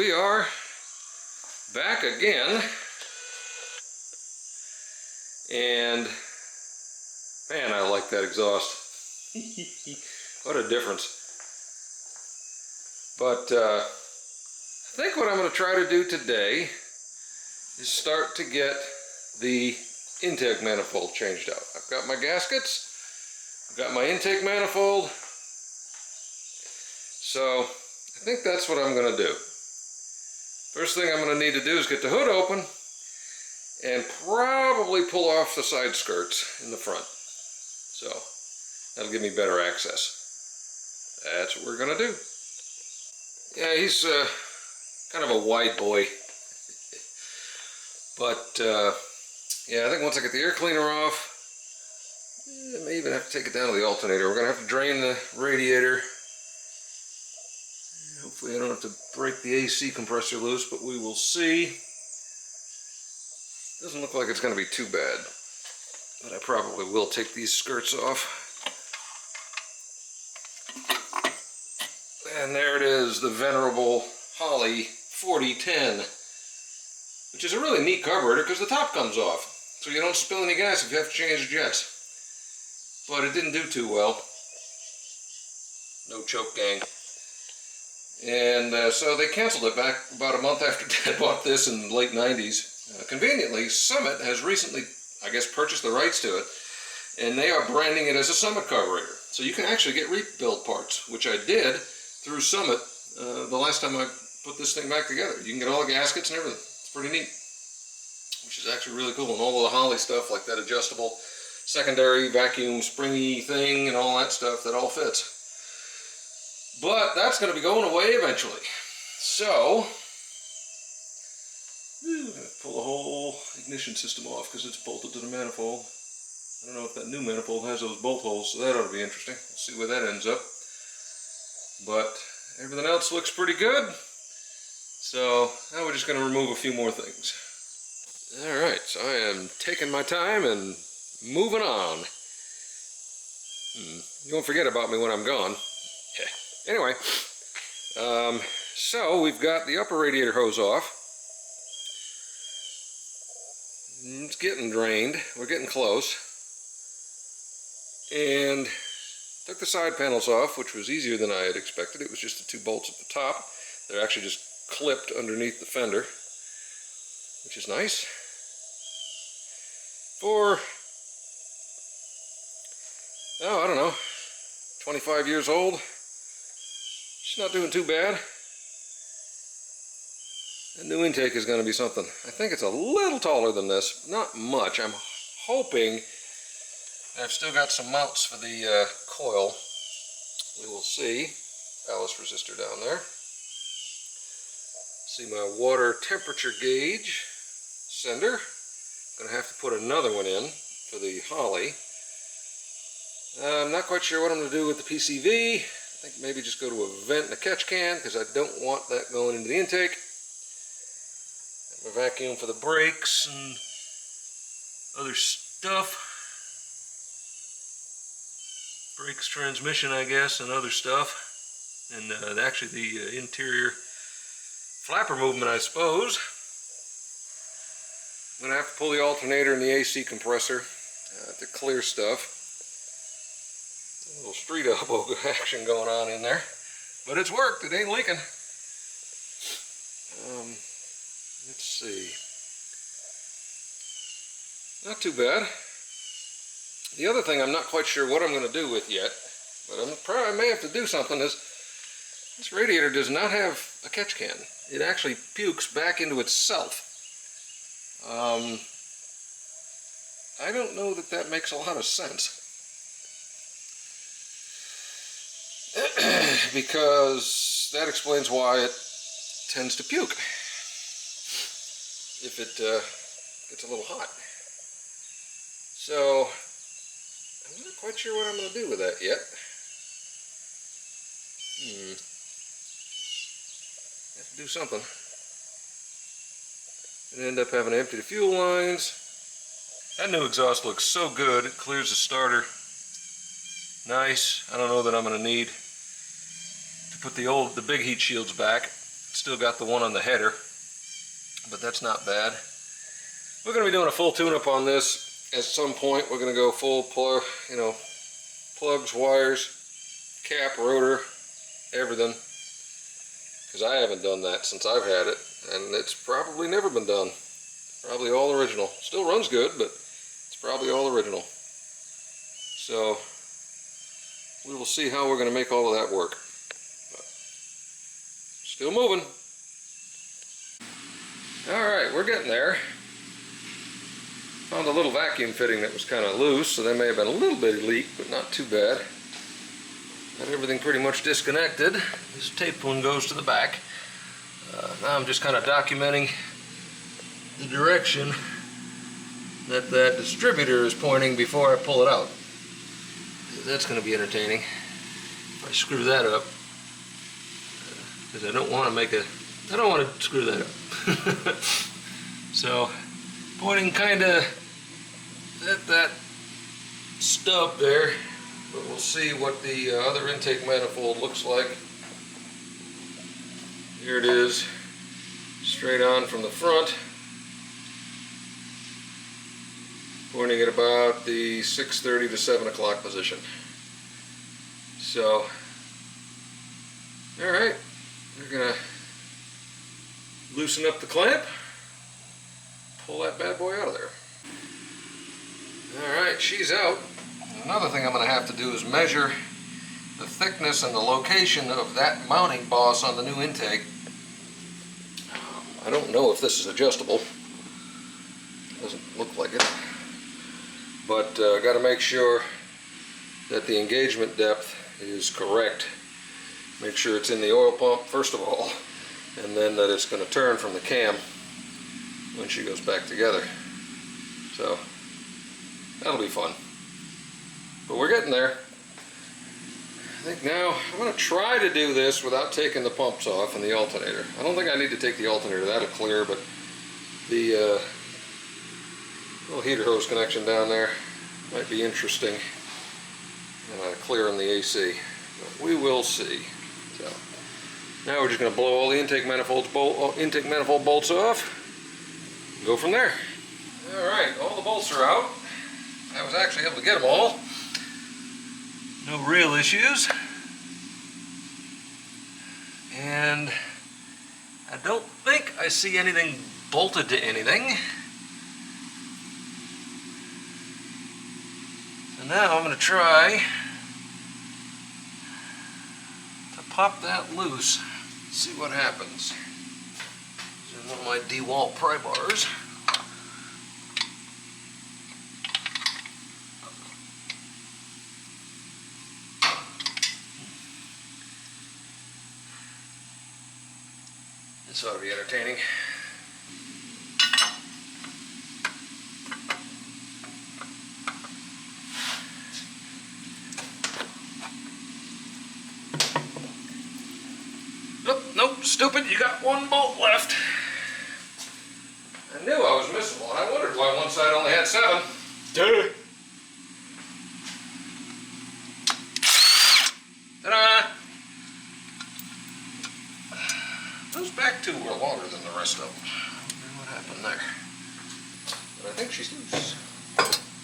we are back again, and man, I like that exhaust. What a difference. But I think what I'm going to try to do today is start to get the intake manifold changed out. I've got my gaskets, I've got my intake manifold, so I think that's what I'm going to do. First thing I'm going to need to do is get the hood open and probably pull off the side skirts in the front. So that'll give me better access. That's what we're going to do. Yeah, he's kind of a wide boy. But yeah, I think once I get the air cleaner off, I may even have to take it down to the alternator. We're going to have to drain the radiator. Hopefully I don't have to break the AC compressor loose, but we will see. Doesn't look like it's going to be too bad, but I probably will take these skirts off. And there it is, the venerable Holley 4010, which is a really neat carburetor because the top comes off, so you don't spill any gas if you have to change the jets. But it didn't do too well. No choke gang. And so they canceled it back about a month after Dad bought this in the late 90s. Conveniently, Summit has recently, I guess, purchased the rights to it, and they are branding it as a Summit carburetor. So you can actually get rebuild parts, which I did through Summit the last time I put this thing back together. You can get all the gaskets and everything. It's pretty neat, which is actually really cool. And all of the Holley stuff, like that adjustable secondary vacuum springy thing and all that stuff, that all fits. But that's going to be going away eventually. So, I'm going to pull the whole ignition system off because it's bolted to the manifold. I don't know if that new manifold has those bolt holes, so that ought to be interesting. We'll see where that ends up. But everything else looks pretty good. So now we're just going to remove a few more things. Alright, so I am taking my time and moving on. You won't forget about me when I'm gone. Anyway, so we've got the upper radiator hose off. It's getting drained. We're getting close. And took the side panels off, which was easier than I had expected. It was just the two bolts at the top. They're actually just clipped underneath the fender, which is nice. For, oh, I don't know, 25 years old. She's not doing too bad. The new intake is going to be something. I think it's a little taller than this. Not much. I'm hoping I've still got some mounts for the coil. We will see. Ballast resistor down there. See my water temperature gauge sender. Going to have to put another one in for the Holley. I'm not quite sure what I'm going to do with the PCV. I think maybe just go to a vent and a catch can because I don't want that going into the intake. Got my vacuum for the brakes and other stuff. Brakes, transmission, I guess, and other stuff. And actually the interior flapper movement, I suppose. I'm going to have to pull the alternator and the AC compressor to clear stuff. A little street elbow action going on in there. But it's worked. It ain't leaking. Let's see. Not too bad. The other thing I'm not quite sure what I'm going to do with yet, but I may have to do something, is this radiator does not have a catch can. It actually pukes back into itself. I don't know that that makes a lot of sense. Because that explains why it tends to puke if it gets a little hot. So I'm not quite sure what I'm going to do with that yet. Have to do something. And end up having to empty the fuel lines. That new exhaust looks so good. It clears the starter. Nice. I don't know that I'm going to need to put the big heat shields back. Still got the one on the header, but that's not bad. We're going to be doing a full tune-up on this at some point. We're going to go full plug, you know, plugs, wires, cap, rotor, everything. Because I haven't done that since I've had it, and it's probably never been done. Probably all original. Still runs good, but it's probably all original. So we will see how we're going to make all of that work. But still moving. Alright, we're getting there. Found a little vacuum fitting that was kind of loose, so there may have been a little bit of leak, but not too bad. Got everything pretty much disconnected. This taped one goes to the back. Now I'm just kind of documenting the direction that that distributor is pointing before I pull it out. That's going to be entertaining if I screw that up, because I don't want to screw that up. So pointing kind of at that stub there, but we'll see what the other intake manifold looks like. Here it is, straight on from the front, pointing at about the 6:30 to 7 o'clock position. So, alright, we're going to loosen up the clamp, pull that bad boy out of there. Alright, she's out. Another thing I'm going to have to do is measure the thickness and the location of that mounting boss on the new intake. I don't know if this is adjustable. Doesn't look like it. But got to make sure that the engagement depth is correct. Make sure it's in the oil pump first of all, and then that it's going to turn from the cam when she goes back together. So that'll be fun. But we're getting there. I think now I'm going to try to do this without taking the pumps off and the alternator. I don't think I need to take the alternator, that'll clear, but the little heater hose connection down there might be interesting, and clearing the AC. But we will see. So now we're just going to blow all the intake manifold bolts off and go from there. Alright, all the bolts are out. I was actually able to get them all. No real issues. And I don't think I see anything bolted to anything. So now I'm going to try to pop that loose, see what happens. Using one of my DeWalt pry bars. This ought to be entertaining. Nope, stupid, you got one bolt left. I knew I was missing one. I wondered why one side only had 7. Duh. Ta-da! Those back two were longer than the rest of them. I wonder what happened there. But I think she's loose.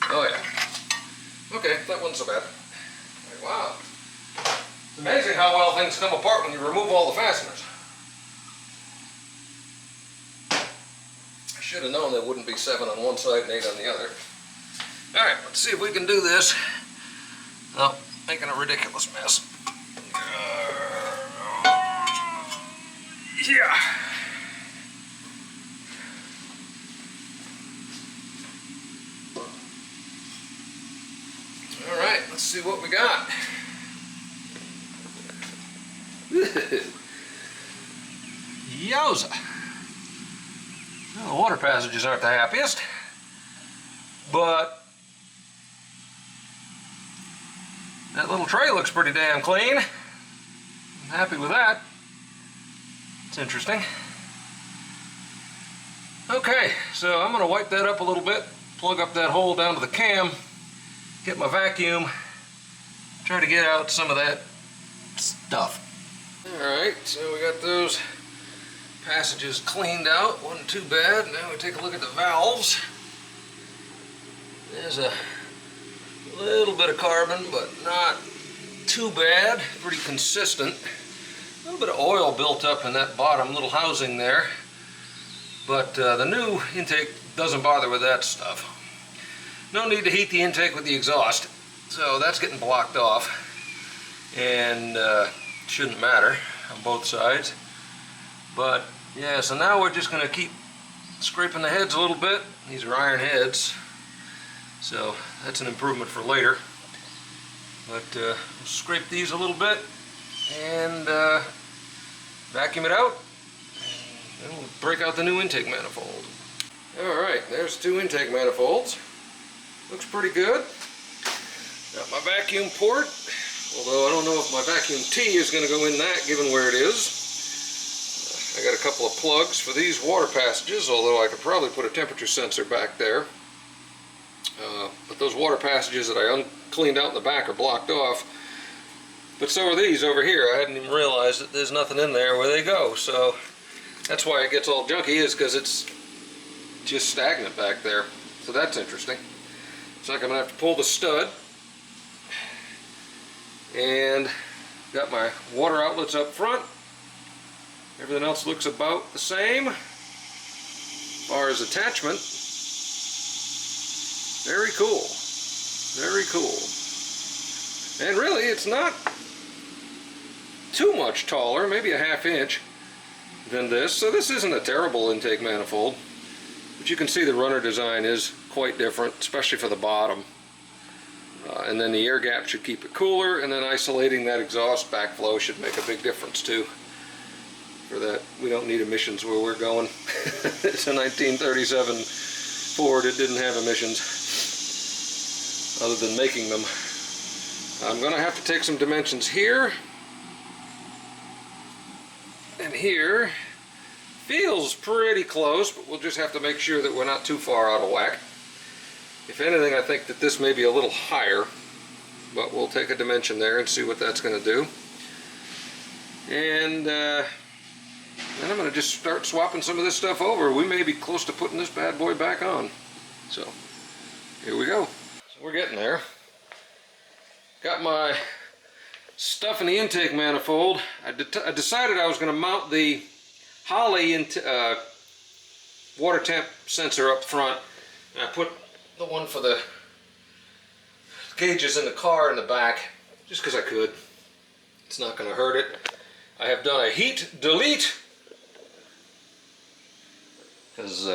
Oh yeah. Okay, that wasn't so bad. Wow. It's amazing how well things come apart when you remove all the fasteners. I should have known there wouldn't be 7 on one side and 8 on the other. Alright, let's see if we can do this. Oh, making a ridiculous mess. Yeah. Alright, let's see what we got. Yowza. Well, the water passages aren't the happiest, but that little tray looks pretty damn clean. I'm happy with that. It's interesting. Okay, so I'm going to wipe that up a little bit, plug up that hole down to the cam, get my vacuum, try to get out some of that stuff. Alright, so we got those passages cleaned out, wasn't too bad. Now we take a look at the valves. There's a little bit of carbon, but not too bad, pretty consistent. A little bit of oil built up in that bottom little housing there, but the new intake doesn't bother with that stuff. No need to heat the intake with the exhaust, so that's getting blocked off, and shouldn't matter on both sides. But yeah, so now we're just going to keep scraping the heads a little bit. These are iron heads, so that's an improvement for later. But we'll scrape these a little bit and vacuum it out, and then we'll break out the new intake manifold. Alright, there's two intake manifolds. Looks pretty good. Got my vacuum port, although I don't know if my vacuum T is going to go in that given where it is. I got a couple of plugs for these water passages, although I could probably put a temperature sensor back there. But those water passages that I cleaned out in the back are blocked off. But so are these over here. I hadn't even realized that there's nothing in there where they go. So that's why it gets all junky, is because it's just stagnant back there. So that's interesting. Looks like I'm going to have to pull the stud. And got my water outlets up front. Everything else looks about the same. As far as attachment, very cool. Very cool. And really, it's not too much taller, maybe a ½ inch than this. So this isn't a terrible intake manifold. But you can see the runner design is quite different, especially for the bottom. And then the air gap should keep it cooler, and then isolating that exhaust backflow should make a big difference too. For that, we don't need emissions where we're going. It's a 1937 Ford. It didn't have emissions other than making them. I'm going to have to take some dimensions here and here. Feels pretty close, but we'll just have to make sure that we're not too far out of whack. If anything, I think that this may be a little higher, but we'll take a dimension there and see what that's going to do. And then I'm going to just start swapping some of this stuff over. We may be close to putting this bad boy back on. So, here we go. So we're getting there. Got my stuff in the intake manifold. I decided I was going to mount the Holley water temp sensor up front. And I put the one for the gauges in the car in the back, just because I could. It's not going to hurt it. I have done a heat delete, because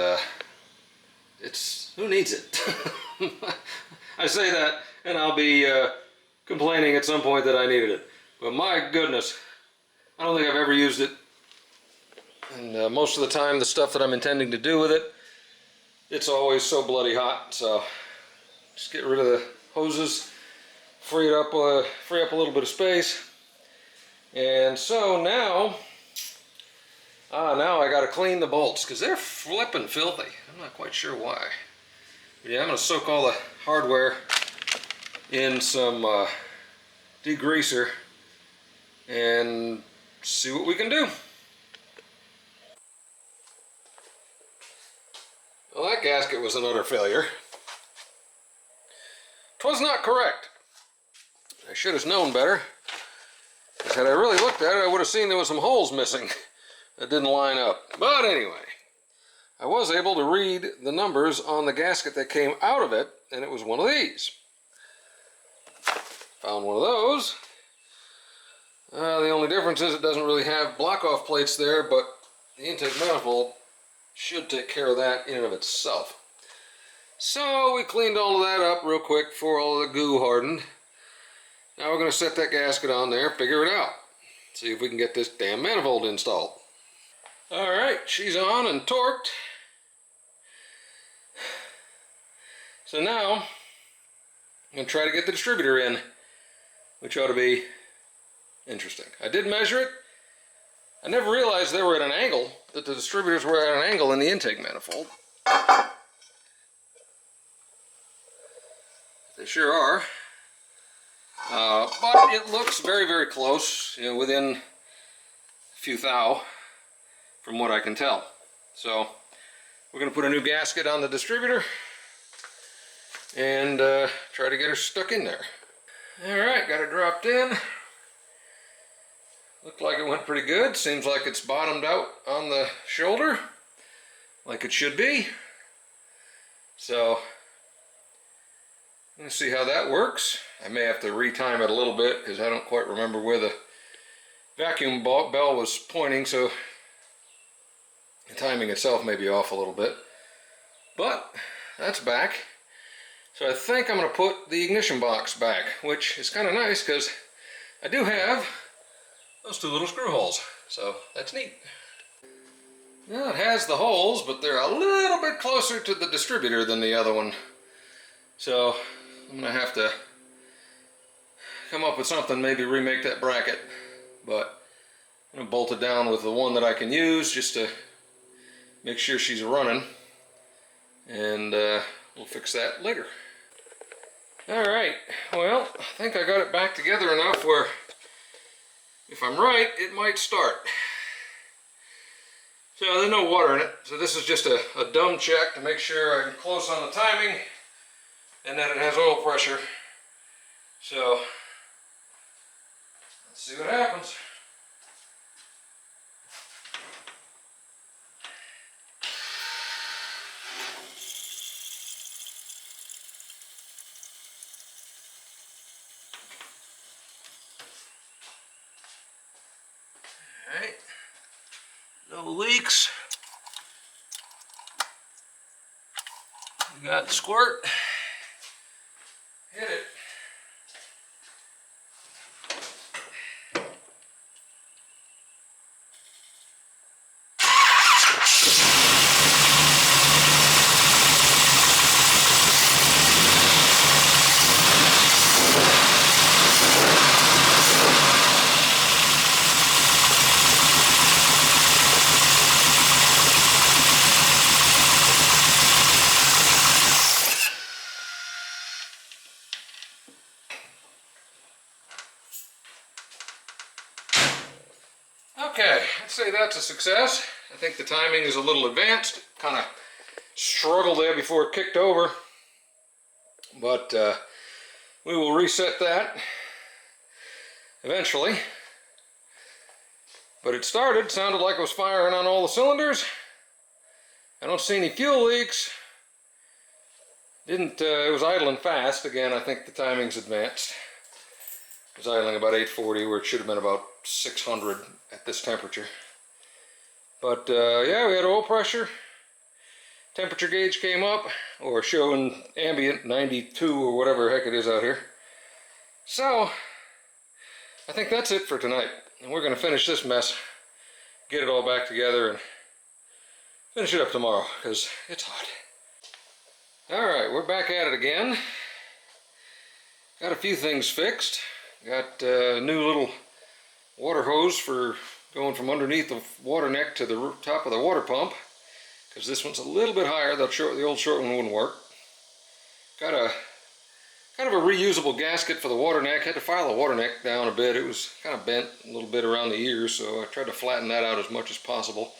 who needs it? I say that and I'll be complaining at some point that I needed it, but my goodness, I don't think I've ever used it. And most of the time the stuff that I'm intending to do with it, it's always so bloody hot. So just get rid of the hoses, free up a little bit of space. And so now I got to clean the bolts because they're flipping filthy. I'm not quite sure why. But yeah, I'm going to soak all the hardware in some degreaser and see what we can do. Well, that gasket was an utter failure. 'Twas not correct. I should have known better. Because had I really looked at it, I would have seen there was some holes missing that didn't line up. But anyway, I was able to read the numbers on the gasket that came out of it, and it was one of these. Found one of those. The only difference is it doesn't really have block-off plates there, but the intake manifold should take care of that in and of itself. So we cleaned all of that up real quick before all of the goo hardened. Now we're going to set that gasket on there, figure it out. See if we can get this damn manifold installed. Alright, she's on and torqued. So now, I'm going to try to get the distributor in, which ought to be interesting. I did measure it. I never realized they were at an angle, that the distributors were at an angle in the intake manifold. They sure are. But it looks very, very close, you know, within a few thou. from what I can tell. So we're going to put a new gasket on the distributor and try to get her stuck in there. Alright, got her dropped in. Looked like it went pretty good. Seems like it's bottomed out on the shoulder, like it should be. So, let's see how that works. I may have to retime it a little bit because I don't quite remember where the vacuum bell was pointing, so the timing itself may be off a little bit. But, that's back. So I think I'm going to put the ignition box back, which is kind of nice because I do have those two little screw holes. So that's neat. Now it has the holes, but they're a little bit closer to the distributor than the other one. So I'm going to have to come up with something, maybe remake that bracket. But I'm going to bolt it down with the one that I can use just to make sure she's running. And we'll fix that later. Alright, well, I think I got it back together enough where, if I'm right, it might start. So there's no water in it, so this is just a dumb check to make sure I'm close on the timing and that it has oil pressure. So, let's see what happens. Alright, no leaks. We got the squirt. Hit it. Okay, I'd say that's a success. I think the timing is a little advanced. Kind of struggled there before it kicked over. But we will reset that eventually. But it started, sounded like it was firing on all the cylinders. I don't see any fuel leaks. It was idling fast. Again, I think the timing's advanced. It was idling about 840 where it should have been about 600 at this temperature. But yeah, we had oil pressure. Temperature gauge came up, or showing ambient 92 or whatever the heck it is out here. So, I think that's it for tonight. And we're going to finish this mess, get it all back together, and finish it up tomorrow, because it's hot. Alright, we're back at it again. Got a few things fixed. Got a new little water hose for going from underneath the water neck to the top of the water pump, because this one's a little bit higher. The old short one wouldn't work. Got a kind of a reusable gasket for the water neck. Had to file the water neck down a bit. It was kind of bent a little bit around the ears, so I tried to flatten that out as much as possible.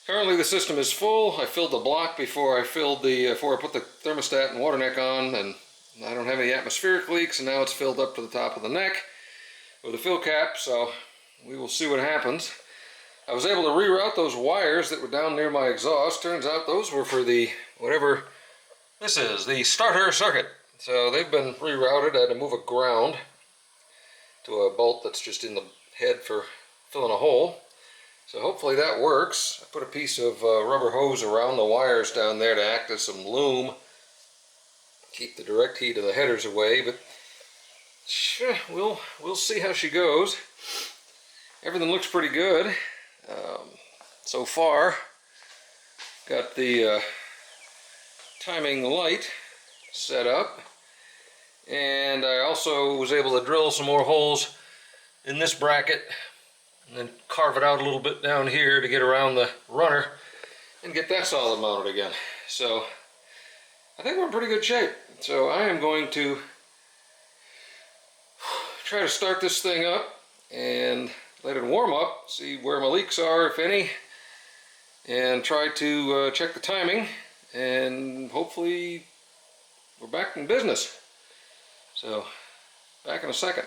Currently the system is full. I filled the block before I put the thermostat and water neck on, and I don't have any atmospheric leaks, and now it's filled up to the top of the neck with a fill cap, so we will see what happens. I was able to reroute those wires that were down near my exhaust. Turns out those were for the, whatever this is, the starter circuit. So they've been rerouted. I had to move a ground to a bolt that's just in the head for filling a hole. So hopefully that works. I put a piece of rubber hose around the wires down there to act as some loom. Keep the direct heat of the headers away, but sure, we'll see how she goes. Everything looks pretty good so far. Got the timing light set up, and I also was able to drill some more holes in this bracket and then carve it out a little bit down here to get around the runner and get that solid mounted again. So I think we're in pretty good shape. So I am going to try to start this thing up and let it warm up, see where my leaks are, if any, and try to check the timing, and hopefully we're back in business. So, back in a second.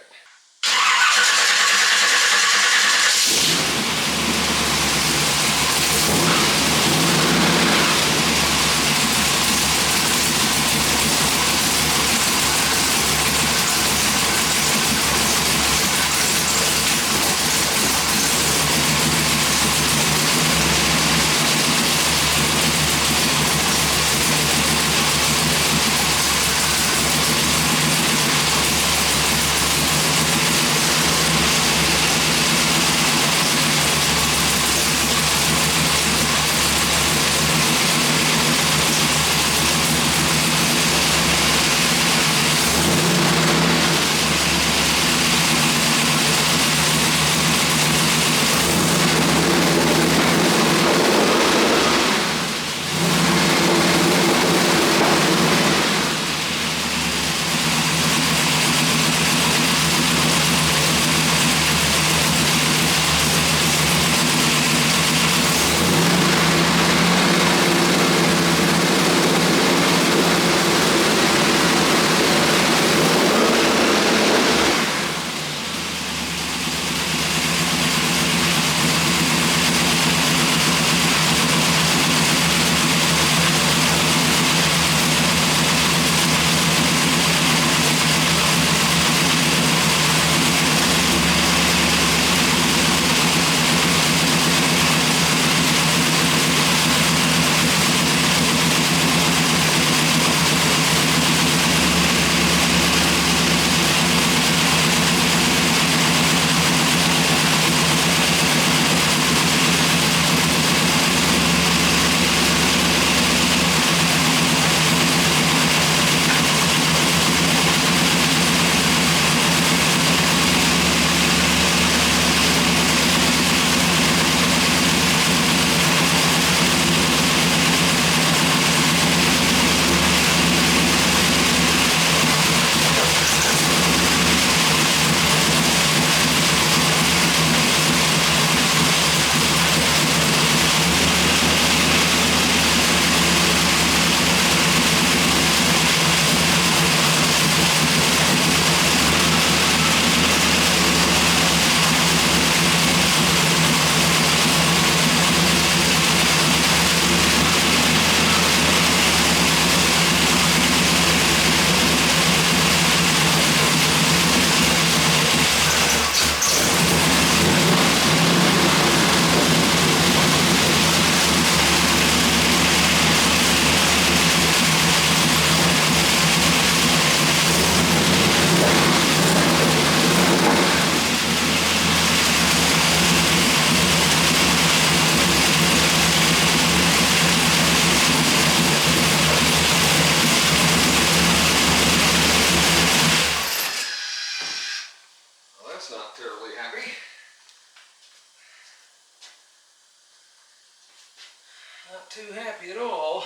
Not too happy at all.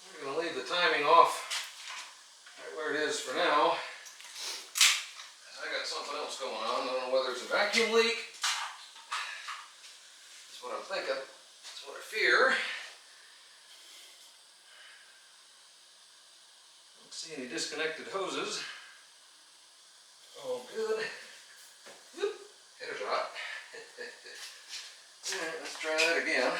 I'm going to leave the timing off right where it is for now. I got something else going on. I don't know whether it's a vacuum leak. That's what I'm thinking. That's what I fear. Don't see any disconnected hoses. All good. Whoop. Header's hot. Alright, let's try that again.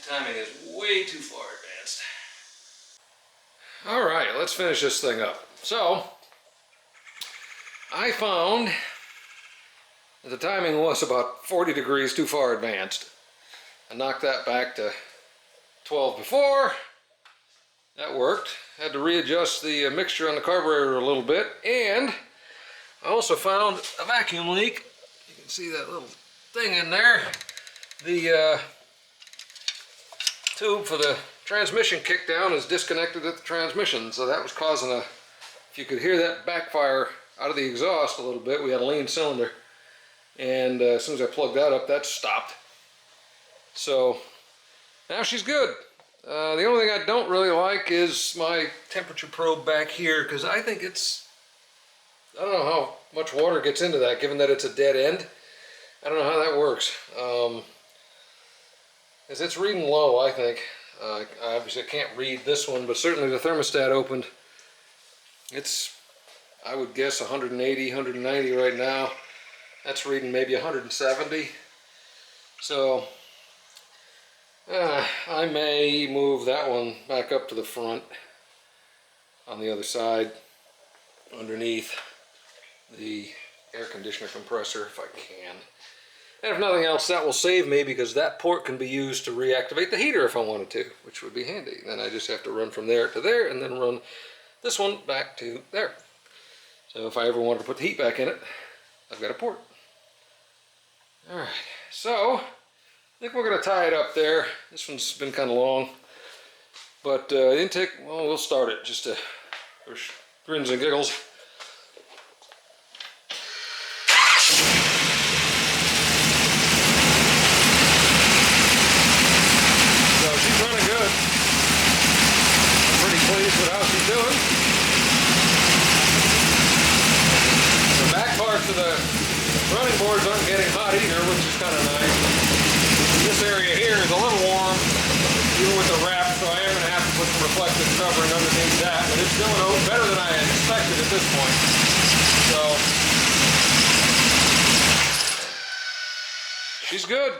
Timing is way too far advanced. All right, let's finish this thing up. So, I found that the timing was about 40 degrees too far advanced. I knocked that back to 12 before. That worked. Had to readjust the mixture on the carburetor a little bit, and I also found a vacuum leak. You can see that little thing in there. The tube for the transmission kickdown is disconnected at the transmission, so that was causing a, if you could hear that backfire out of the exhaust a little bit, we had a lean cylinder, and as soon as I plugged that up, that stopped. So now she's good. The only thing I don't really like is my temperature probe back here, because I think it's, I don't know how much water gets into that, given that it's a dead end. I don't know how that works. Because it's reading low, I think. I obviously can't read this one, but certainly the thermostat opened. It's, I would guess, 180, 190 right now. That's reading maybe 170. So I may move that one back up to the front on the other side underneath the air conditioner compressor if I can. And if nothing else, that will save me, because that port can be used to reactivate the heater if I wanted to, which would be handy. Then I just have to run from there to there and then run this one back to there. So if I ever wanted to put the heat back in it, I've got a port. Alright, so I think we're going to tie it up there. This one's been kind of long. But intake, well, we'll start it just to, for grins and giggles. So she's running good. I'm pretty pleased with how she's doing. The back parts of the running boards aren't getting hot either, which is kind of nice. This area here is a little warm, even with the wrap, so I am going to have to put some reflective covering underneath that, but it's doing better than I had expected at this point. So she's good.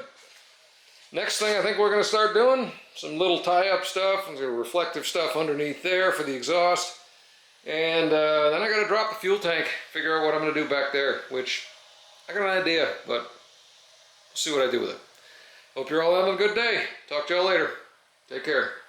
Next thing I think we're going to start doing, some little tie-up stuff, and some reflective stuff underneath there for the exhaust. And then I got to drop the fuel tank, figure out what I'm going to do back there, which I got an idea, but we'll see what I do with it. Hope you're all having a good day. Talk to y'all later. Take care.